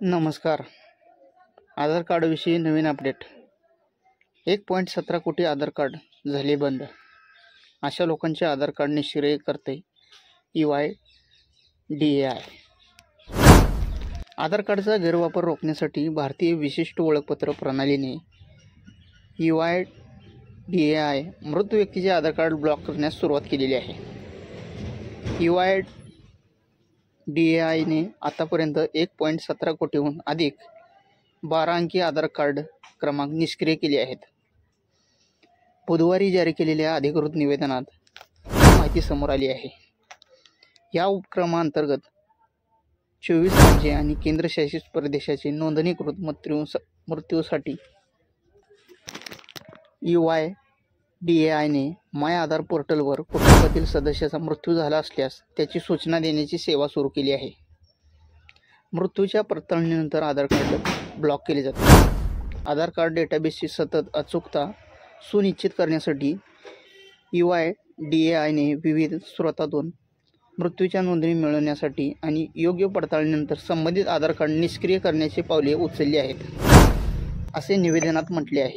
नमस्कार. आधार कार्डविषयी नवीन अपडेट. 1.17 कोटी आधार कार्ड झाले बंद. अशा लोकांचे आधार कार्ड निष्क्रिय करते UIDAI. आधार कार्डचा गैरवापर रोखण्यासाठी भारतीय विशिष्ट ओळखपत्र प्रणालीने UIDAI मृत व्यक्तीचे आधार कार्ड ब्लॉक करण्यास सुरुवात केलेली आहे. UIDAIने आतापर्यंत 1.17 कोटीहून अधिक 12 अंकी आधार कार्ड क्रमांक निष्क्रिय केले आहेत. बुधवारी जारी केलेल्या अधिकृत निवेदनात ही माहिती समोर आली आहे. या उपक्रमाअंतर्गत 24 राज्ये आणि केंद्रशासित प्रदेशाचे नोंदणीकृत मृत्यूसाठी UIDAIने माय आधार पोर्टलवर कुटुंबातील सदस्याचा मृत्यू झाला असल्यास त्याची सूचना देण्याची सेवा सुरू केली आहे. मृत्यूच्या पडताळणीनंतर आधार कार्ड ब्लॉक केले जाते. आधार कार्ड डेटाबेसची सतत अचूकता सुनिश्चित करण्यासाठी UIDAIने विविध स्रोतांतून मृत्यूच्या नोंदणी मिळवण्यासाठी आणि योग्य पडताळणीनंतर संबंधित आधार कार्ड निष्क्रिय करण्याची पावले उचलली आहेत, असे निवेदनात म्हटले आहे.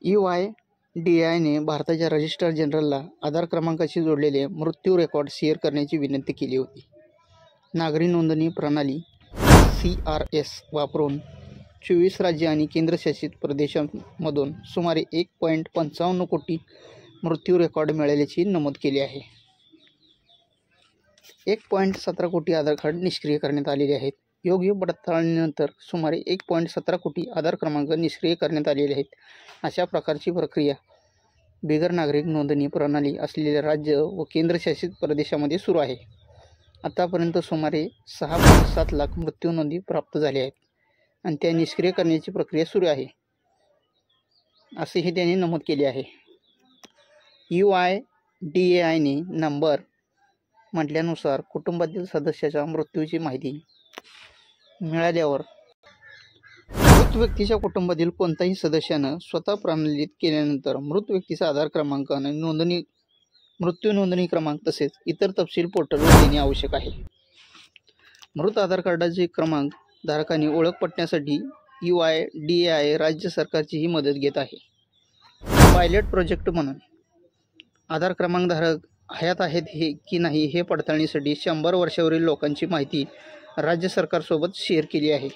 UIDAIने भारताच्या रजिस्ट्रार जनरलला आधार क्रमांकाशी जोडलेले मृत्यू रेकॉर्ड शेअर करण्याची विनंती केली होती. नागरी नोंदणी प्रणाली CRS वापरून 24 राज्ये आणि केंद्रशासित प्रदेशांमधून सुमारे 1.55 कोटी मृत्यू रेकॉर्ड मिळाल्याचे नमूद केले आहे. 1.17 कोटी आधार कार्ड निष्क्रिय करण्यात आलेले आहेत. योग्य पडताळणीनंतर सुमारे 1.17 कोटी आधार क्रमांक निष्क्रिय करण्यात आलेले आहेत. अशा प्रकारची प्रक्रिया बिगर नागरिक नोंदणी प्रणाली असलेल्या राज्य व केंद्रशासित प्रदेशामध्ये सुरू आहे. आतापर्यंत सुमारे 6.7 लाख मृत्यू नोंदी प्राप्त झाल्या आहेत आणि त्या निष्क्रिय करण्याची प्रक्रिया सुरू आहे, असेही त्यांनी नमूद केले आहे. UIDAIने नंबर म्हटल्यानुसार कुटुंबातील सदस्याच्या मृत्यूची माहिती मिळाल्यावर मृत व्यक्तीच्या कुटुंबातील कोणत्याही सदस्यानं स्वतः प्रणालीत केल्यानंतर मृत व्यक्तीचा आधार क्रमांक आणि मृत्यू नोंदणी क्रमांक तसेच इतर तपशील पोर्टलवर देणे आवश्यक आहे. मृत आधार कार्डाचे क्रमांक धारकांनी ओळख पटण्यासाठी UIDAI राज्य सरकारचीही मदत घेत आहे. पायलट प्रोजेक्ट म्हणून आधार क्रमांक धारक हयात आहेत की नाही हे पडताळणीसाठी 100 वर्षावरील लोकांची माहिती राज्य सरकारसोबत शेअर केली आहे.